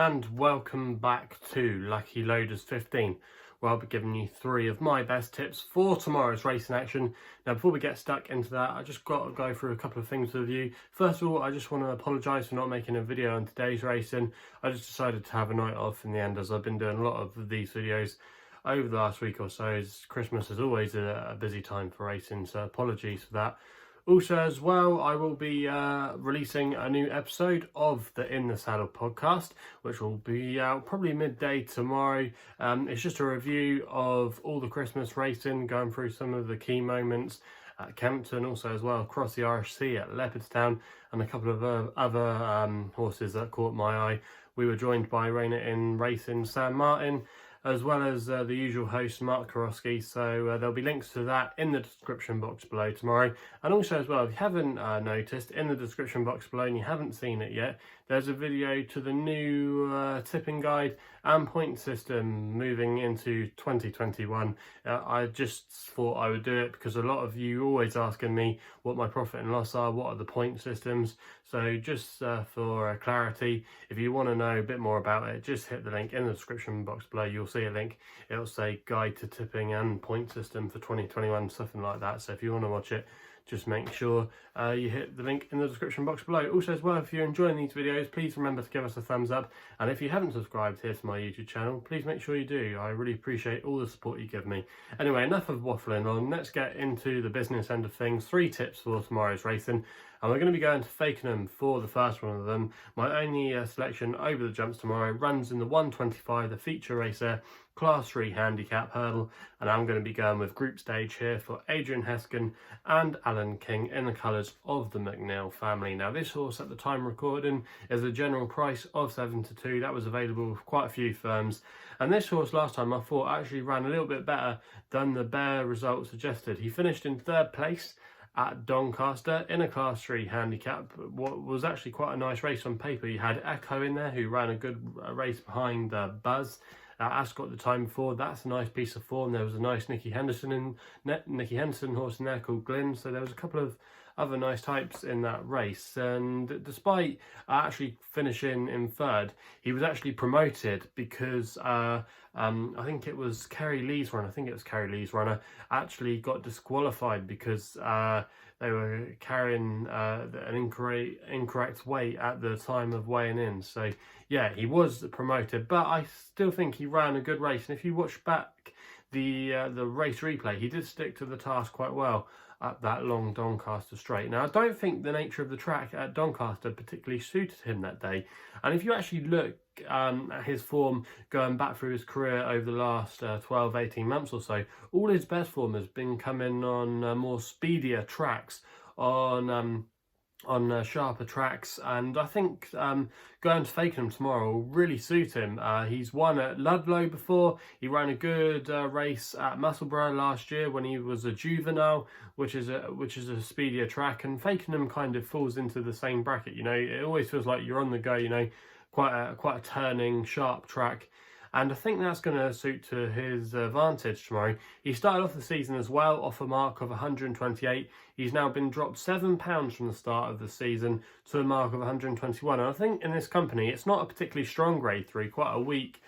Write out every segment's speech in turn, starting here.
and welcome back to Lucky Loaders 15, where I'll be giving you 3 of my best tips for tomorrow's racing action. Now, before we get stuck into that, I just got to go through a couple of things with you. First of all, I just want to apologise for not making a video on today's racing. I just decided to have a night off in the end, as I've been doing a lot of these videos over the last week or so, as Christmas is always a busy time for racing, so apologies for that. Also, as well, I will be releasing a new episode of the In the Saddle podcast, which will be out probably midday tomorrow. It's just a review of all the Christmas racing, going through some of the key moments at Kempton, also as well across the Irish Sea at Leopardstown, and a couple of other horses that caught my eye. We were joined by Rainer in Racing Sam Martin, as well as the usual host Mark Karofsky, so there'll be links to that in the description box below tomorrow. And also as well, if you haven't noticed, in the description box below and you haven't seen it yet, there's a video to the new tipping guide and point system moving into 2021. I just thought I would do it because a lot of you always asking me what my profit and loss are, what are the point systems. So just for clarity, if you want to know a bit more about it, just hit the link in the description box below. You'll see a link. It'll say guide to tipping and point system for 2021, something like that. So if you want to watch it, just make sure you hit the link in the description box below. Also as well, if you're enjoying these videos, please remember to give us a thumbs up. And if you haven't subscribed here to my YouTube channel, please make sure you do. I really appreciate all the support you give me. Anyway, enough of waffling on. Let's get into the business end of things. 3 tips for tomorrow's racing. And we're going to be going to Fakenham for the first one of them. My only selection over the jumps tomorrow runs in the 125, the feature racer, Class 3 handicap hurdle. And I'm going to be going with group stage here for Adrian Heskin and Alan King in the colours of the McNeil family. Now, this horse at the time recording is a general price of 7-2. That was available with quite a few firms. And this horse last time I thought actually ran a little bit better than the bare result suggested. He finished in 3rd place at Doncaster in a Class 3 handicap. What was actually quite a nice race on paper. You had Echo in there, who ran a good race behind Buzz Ascot the time before. That's a nice piece of form. There was a nice Nicky Henderson horse in there called Glyn. So there was a couple of other nice types in that race, and despite actually finishing in 3rd, he was actually promoted because I think it was Kerry Lee's runner actually got disqualified because they were carrying an incorrect weight at the time of weighing in. So yeah, he was promoted, but I still think he ran a good race. And if you watch back the race replay, he did stick to the task quite well at that long Doncaster straight. Now, I don't think the nature of the track at Doncaster particularly suited him that day. And if you actually look at his form going back through his career over the last 12-18 months or so, all his best form has been coming on more speedier tracks, on sharper tracks, and I think going to Fakenham tomorrow will really suit him. He's won at Ludlow before. He ran a good race at Musselburgh last year when he was a juvenile, which is a speedier track, and Fakenham kind of falls into the same bracket. You know, it always feels like you're on the go. You know, quite a turning, sharp track. And I think that's going to suit to his advantage tomorrow. He started off the season as well off a mark of 128. He's now been dropped £7 from the start of the season to a mark of 121. And I think in this company, it's not a particularly strong grade 3, quite a weak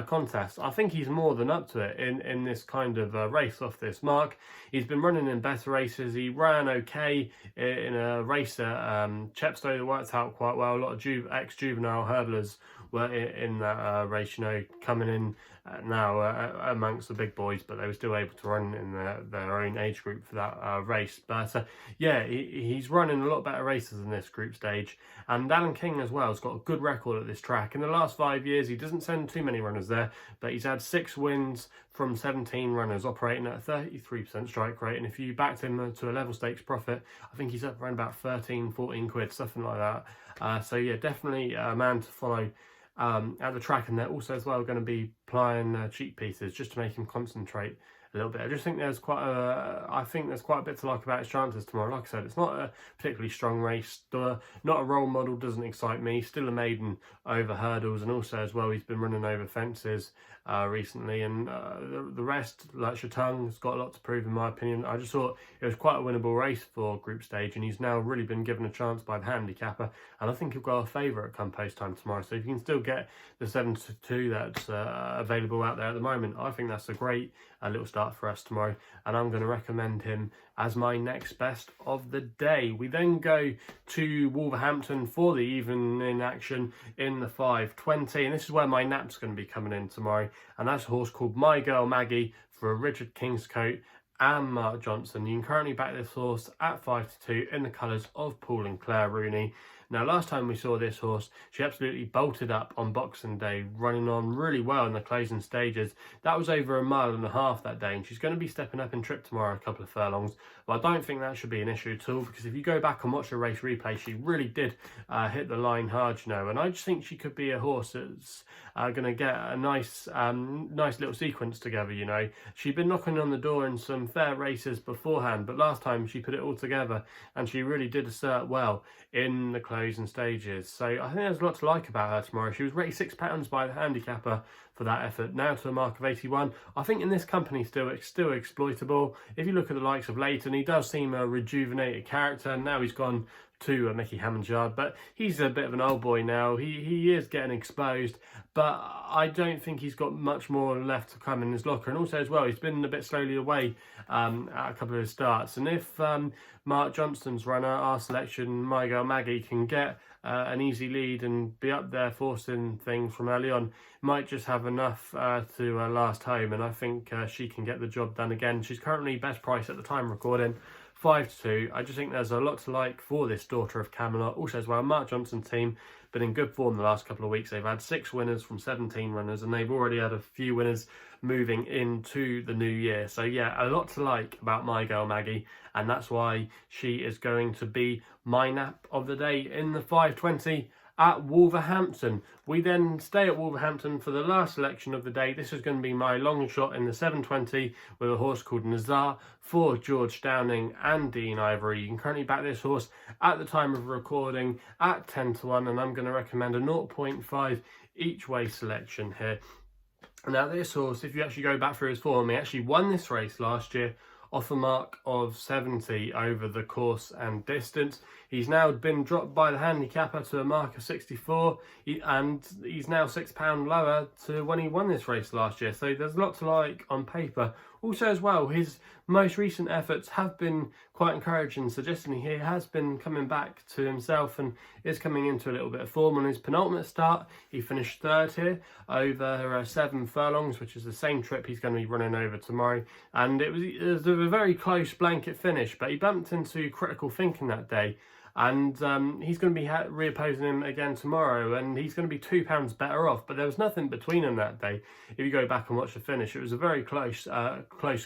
contest. I think he's more than up to it in this kind of race off this mark. He's been running in better races. He ran okay in a race at Chepstow that worked out quite well. A lot of ex-juvenile hurdlers were in that race, you know, coming in now amongst the big boys, but they were still able to run in their own age group for that race. But yeah, he's running a lot better races in this group stage. And Alan King as well has got a good record at this track. In the last 5 years, he doesn't send too many runners there, but he's had 6 wins from 17 runners, operating at a 33% strike rate. And if you backed him to a level stakes profit, I think he's up around about 13, 14 quid, something like that. So yeah, definitely a man to follow at the track. And they're also as well going to be applying cheap pieces just to make him concentrate a little bit. I just think there's quite a bit to like about his chances tomorrow. Like I said, it's not a particularly strong race. Not a role model, doesn't excite me. Still a maiden over hurdles, and also as well he's been running over fences recently, and the rest, like Shattung, has got a lot to prove in my opinion. I just thought it was quite a winnable race for group stage, and he's now really been given a chance by the handicapper, and I think he'll go a favourite come post time tomorrow. So if you can still get the 7-2 that's available out there at the moment, I think that's a great little start for us tomorrow, and I'm going to recommend him as my next best of the day. We then go to Wolverhampton for the evening action in the 5:20, and this is where my nap's going to be coming in tomorrow, and that's a horse called My Girl Maggie for Richard Kingscote and Mark Johnson. You can currently back this horse at 5-2 in the colours of Paul and Claire Rooney. Now, last time we saw this horse, she absolutely bolted up on Boxing Day, running on really well in the closing stages. That was over 1.5 miles that day, and she's going to be stepping up in trip tomorrow a couple of furlongs. But I don't think that should be an issue at all, because if you go back and watch the race replay, she really did hit the line hard, you know. And I just think she could be a horse that's going to get a nice little sequence together, you know. She'd been knocking on the door in some fair races beforehand, but last time she put it all together, and she really did assert well in the closing stages. So I think there's a lot to like about her tomorrow. She was rated £6 by the handicapper for that effort, now to a mark of 81. I think in this company still exploitable. If you look at the likes of Leighton, he does seem a rejuvenated character. Now he's gone to Mickey Hammond's yard, but he's a bit of an old boy now. He is getting exposed, but I don't think he's got much more left to come in his locker. And also as well, he's been a bit slowly away at a couple of his starts. And if Mark Johnston's runner, our selection, My Girl Maggie, can get an easy lead and be up there forcing things from early on, might just have enough to last home, and I think she can get the job done again. She's currently best price at the time of recording, 5-2. I just think there's a lot to like for this daughter of Camelot. Also as well, Mark Johnson's team been in good form the last couple of weeks. They've had 6 winners from 17 runners, and they've already had a few winners moving into the new year. So yeah, a lot to like about My Girl Maggie, and that's why she is going to be my nap of the day in the 5:20 at Wolverhampton. We then stay at Wolverhampton for the last selection of the day. This is going to be my long shot in the 7:20 with a horse called Nezar for George Downing and Dean Ivory. You can currently back this horse at the time of recording at 10-1, and I'm going to recommend a 0.5 each way selection here. Now this horse, if you actually go back through his form, he actually won this race last year off a mark of 70 over the course and distance. He's now been dropped by the handicapper to a mark of 64, and he's now £6 lower to when he won this race last year. So there's a lot to like on paper. Also as well, his most recent efforts have been quite encouraging, suggesting he has been coming back to himself and is coming into a little bit of form. On his penultimate start, he finished 3rd here over 7 furlongs, which is the same trip he's going to be running over tomorrow. And it was a very close blanket finish, but he bumped into critical thinking that day. And he's going to be reopposing him again tomorrow, and he's going to be £2 better off. But there was nothing between them that day. If you go back and watch the finish, it was a very close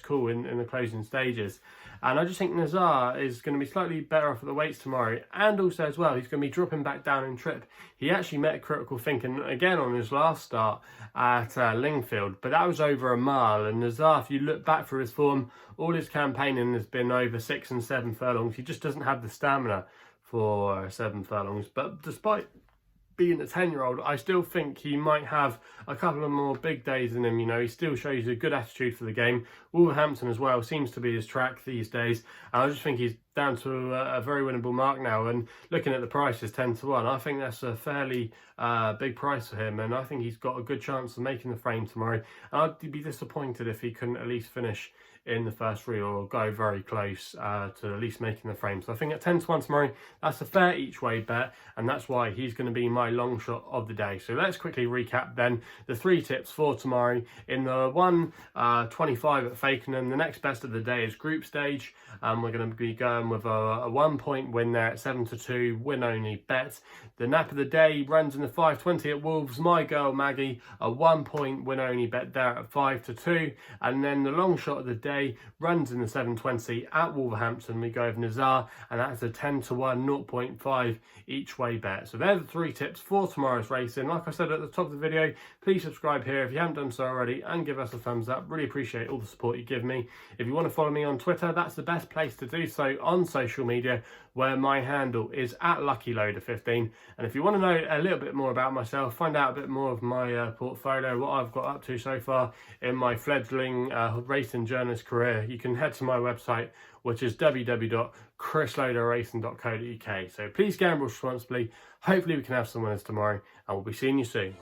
call in the closing stages. And I just think Nezar is going to be slightly better off at the weights tomorrow. And also as well, he's going to be dropping back down in trip. He actually met critical thinking again on his last start at Lingfield, but that was over 1 mile. And Nezar, if you look back through his form, all his campaigning has been over 6 and 7 furlongs. He just doesn't have the stamina for 7 furlongs. But despite being a 10-year-old, I still think he might have a couple of more big days in him. You know, he still shows a good attitude for the game. Wolverhampton as well seems to be his track these days, and I just think he's down to a very winnable mark now. And looking at the prices, 10-1, I think that's a fairly big price for him, and I think he's got a good chance of making the frame tomorrow. And I'd be disappointed if he couldn't at least finish in the first 3 or go very close to at least making the frame. So I think at 10-1 tomorrow, that's a fair each way bet, and that's why he's going to be my long shot of the day. So let's quickly recap then the 3 tips for tomorrow. In the 1:25 at Fakenham, the next best of the day is group stage, and we're going to be going with a 1 point win there at 7-2, win only bet. The nap of the day runs in the 5.20 at Wolves. My girl Maggie, a 1 point win only bet there at 5-2. And then the long shot of the day runs in the 7.20 at Wolverhampton. We go with Nezar, and that's a 10-1, 0.5 each way bet. So they're the 3 tips for tomorrow's racing. Like I said at the top of the video, please subscribe here if you haven't done so already, and give us a thumbs up. Really appreciate all the support you give me. If you want to follow me on Twitter, that's the best place to do so on social media, where my handle is at LuckyLoader15. And if you want to know a little bit more about myself, find out a bit more of my portfolio, what I've got up to so far in my fledgling racing journalist career, you can head to my website, which is www.chrisloaderracing.co.uk. So please gamble responsibly. Hopefully we can have some winners tomorrow, and we'll be seeing you soon.